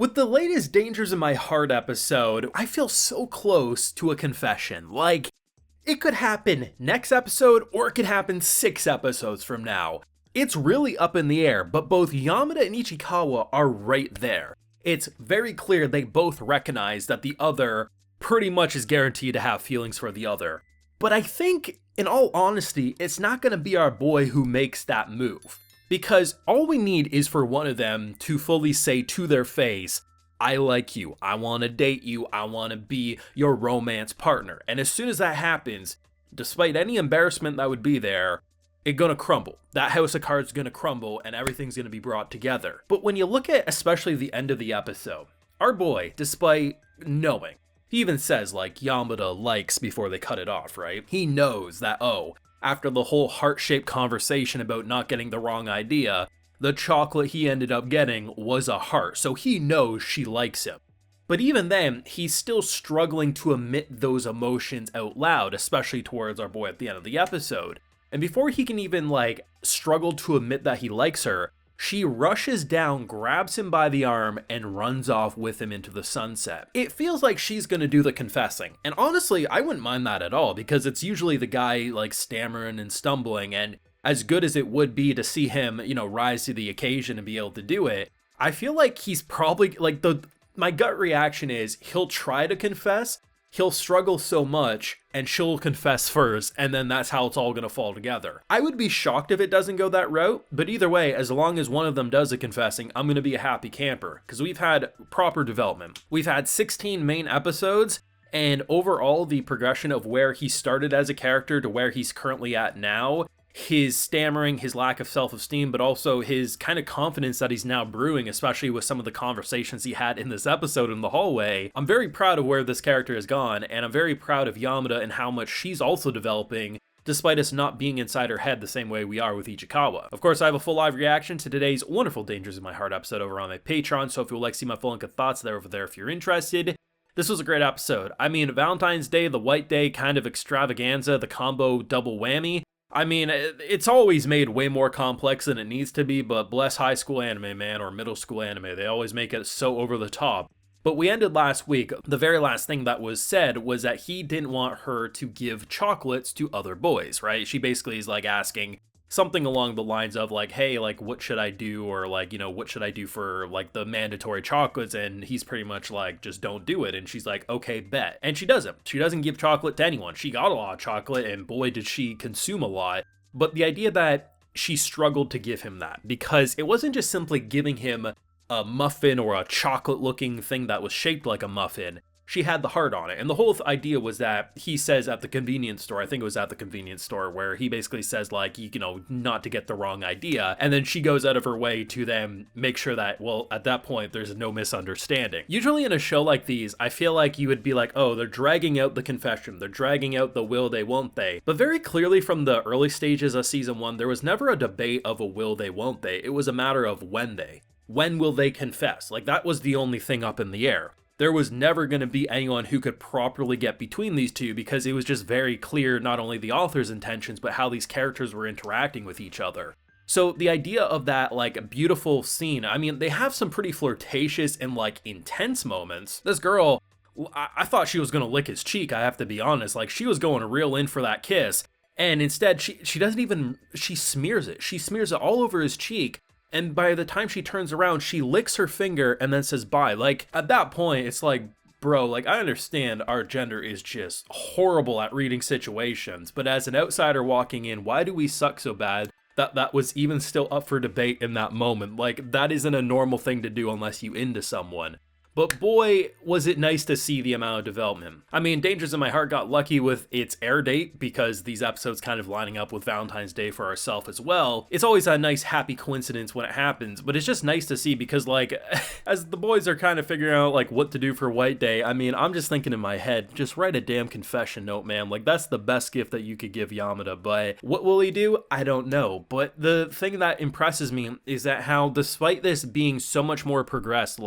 With the latest Dangers in My Heart episode, I feel so close to a confession. Like, it could happen next episode or it could happen 6 episodes from now. It's really up in the air, but both Yamada and Ichikawa are right there. It's very clear they both recognize that the other pretty much is guaranteed to have feelings for the other. But I think, in all honesty, it's not going to be our boy who makes that move. Because all we need is for one of them to fully say to their face, I like you, I want to date you, I want to be your romance partner. And as soon as that happens, despite any embarrassment that would be there, it's gonna crumble. That house of cards is gonna crumble and everything's gonna be brought together. But when you look at especially the end of the episode, our boy, despite knowing, he even says like Yamada likes before they cut it off, right? He knows that, oh, after the whole heart-shaped conversation about not getting the wrong idea, the chocolate he ended up getting was a heart, so he knows she likes him. But even then, he's still struggling to emit those emotions out loud, especially towards our boy at the end of the episode. And before he can even, struggle to admit that he likes her, she rushes down, grabs him by the arm, and runs off with him into the sunset. It feels like she's gonna do the confessing, and honestly, I wouldn't mind that at all, because it's usually the guy, stammering and stumbling, and as good as it would be to see him, rise to the occasion and be able to do it, I feel like he's probably, my gut reaction is, he'll try to confess, he'll struggle so much, and she'll confess first, and then that's how it's all gonna fall together. I would be shocked if it doesn't go that route, but either way, as long as one of them does the confessing, I'm gonna be a happy camper, because we've had proper development. We've had 16 main episodes, and overall, the progression of where he started as a character to where he's currently at now, his stammering, his lack of self-esteem, but also his kind of confidence that he's now brewing, especially with some of the conversations he had in this episode in the hallway. I'm very proud of where this character has gone, and I'm very proud of Yamada and how much she's also developing, despite us not being inside her head the same way we are with Ichikawa. Of course, I have a full live reaction to today's wonderful Dangers in My Heart episode over on my Patreon, so if you would like to see my full and good thoughts, they're over there if you're interested. This was a great episode. I mean, Valentine's Day, the White Day kind of extravaganza, the combo double whammy. I mean, it's always made way more complex than it needs to be, but bless high school anime, man, or middle school anime. They always make it so over the top. But we ended last week, the very last thing that was said was that he didn't want her to give chocolates to other boys, right? She basically is asking something along the lines of hey, what should I do? Or what should I do for the mandatory chocolates? And he's pretty much just don't do it. And she's like, okay, bet. And she doesn't. She doesn't give chocolate to anyone. She got a lot of chocolate and boy, did she consume a lot. But the idea that she struggled to give him that, because it wasn't just simply giving him a muffin or a chocolate looking thing that was shaped like a muffin. She had the heart on it. And the whole idea was that he says at the convenience store, I think it was at the convenience store, where he basically says not to get the wrong idea. And then she goes out of her way to then make sure that, well, at that point, there's no misunderstanding. Usually in a show like these, I feel like you would be like, oh, they're dragging out the confession. They're dragging out the will they, won't they. But very clearly from the early stages of season 1, there was never a debate of a will they, won't they. It was a matter of when they. When will they confess? That was the only thing up in the air. There was never going to be anyone who could properly get between these two because it was just very clear not only the author's intentions, but how these characters were interacting with each other. So the idea of that, beautiful scene, I mean, they have some pretty flirtatious and, intense moments. This girl, I thought she was going to lick his cheek, I have to be honest. She was going real in for that kiss. And instead, she doesn't even, she smears it. She smears it all over his cheek. And by the time she turns around, she licks her finger and then says bye. At that point, it's bro, I understand our gender is just horrible at reading situations, but as an outsider walking in, why do we suck so bad that was even still up for debate in that moment? That isn't a normal thing to do unless you into someone. But boy, was it nice to see the amount of development. I mean, Dangers in My Heart got lucky with its air date because these episodes kind of lining up with Valentine's Day for ourselves as well. It's always a nice happy coincidence when it happens, but it's just nice to see because as the boys are kind of figuring out what to do for White Day, I mean, I'm just thinking in my head, just write a damn confession note, man. That's the best gift that you could give Yamada, but what will he do? I don't know. But the thing that impresses me is that how despite this being so much more progressed,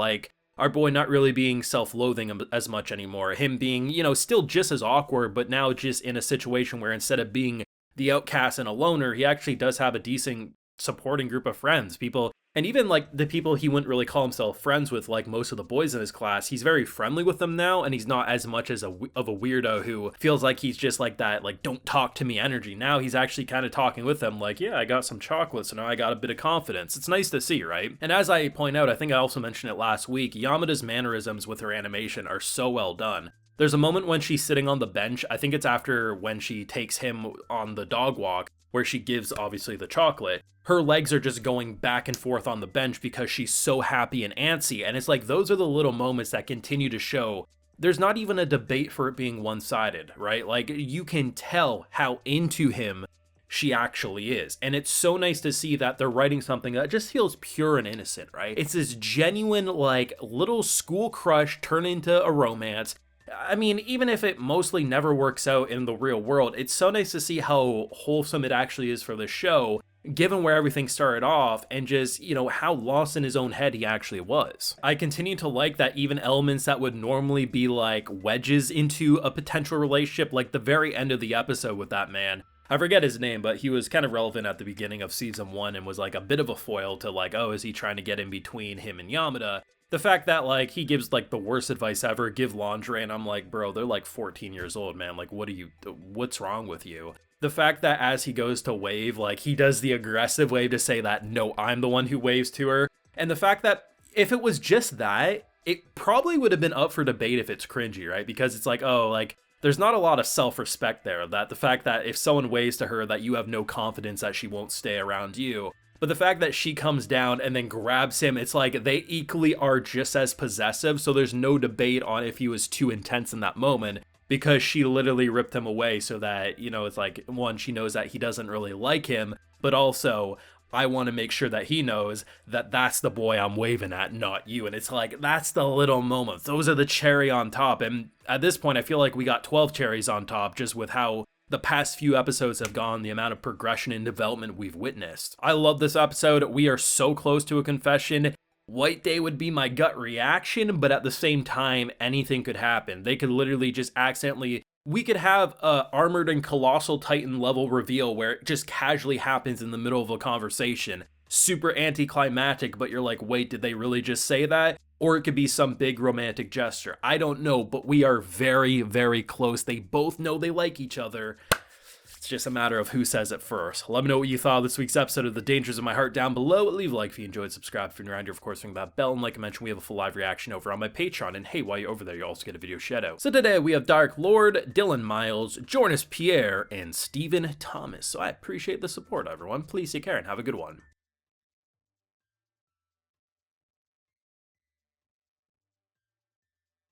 our boy not really being self-loathing as much anymore. Him being, still just as awkward, but now just in a situation where instead of being the outcast and a loner, he actually does have a decent supporting group of friends, people, and even like the people he wouldn't really call himself friends with, like most of the boys in his class, he's very friendly with them now, and he's not as much as of a weirdo who feels like he's just like that, like, don't talk to me energy. Now he's actually kind of talking with them like, yeah, I got some chocolates, and now I got a bit of confidence. It's nice to see, right? And as I point out, I think I also mentioned it last week, Yamada's mannerisms with her animation are so well done. There's a moment when she's sitting on the bench, I think it's after when she takes him on the dog walk, where she gives, obviously, the chocolate. Her legs are just going back and forth on the bench because she's so happy and antsy, and it's like, those are the little moments that continue to show there's not even a debate for it being one-sided, right? Like, you can tell how into him she actually is, and it's so nice to see that they're writing something that just feels pure and innocent, right? It's this genuine, like, little school crush turn into a romance. I mean, even if it mostly never works out in the real world, it's so nice to see how wholesome it actually is for the show, given where everything started off, and just, you know, how lost in his own head he actually was. I continue to like that even elements that would normally be like wedges into a potential relationship, like the very end of the episode with that man. I forget his name, but he was kind of relevant at the beginning of season 1 and was like a bit of a foil to like, oh, is he trying to get in between him and Yamada? The fact that, like, he gives, like, the worst advice ever, give lingerie, and I'm like, bro, they're, like, 14 years old, man. Like, what's wrong with you? The fact that as he goes to wave, like, he does the aggressive wave to say that, no, I'm the one who waves to her. And the fact that if it was just that, it probably would have been up for debate if it's cringy, right? Because it's like, oh, like, there's not a lot of self-respect there. That the fact that if someone waves to her, that you have no confidence that she won't stay around you. But the fact that she comes down and then grabs him, it's like they equally are just as possessive, so there's no debate on if he was too intense in that moment, because she literally ripped him away so that, you know, it's like, one, she knows that he doesn't really like him, but also, I want to make sure that he knows that that's the boy I'm waving at, not you. And it's like, that's the little moments. Those are the cherry on top. And at this point, I feel like we got 12 cherries on top just with how the past few episodes have gone, the amount of progression and development we've witnessed. I love this episode. We are so close to a confession. White Day would be my gut reaction, but at the same time, anything could happen. They could literally just accidentally... We could have a Armored and Colossal Titan level reveal where it just casually happens in the middle of a conversation. Super anticlimactic, but you're like, wait, did they really just say that? Or it could be some big romantic gesture. I don't know, but we are very, very close. They both know they like each other. It's just a matter of who says it first. Let me know what you thought of this week's episode of The Dangers of My Heart down below. Leave a like if you enjoyed, subscribe if you're new around here, of course, ring that bell, and like I mentioned, we have a full live reaction over on my Patreon, and hey, while you're over there, you also get a video shout out. So today we have Dark Lord, Dylan Miles, Jonas Pierre, and Stephen Thomas. So I appreciate the support, everyone. Please take care and have a good one.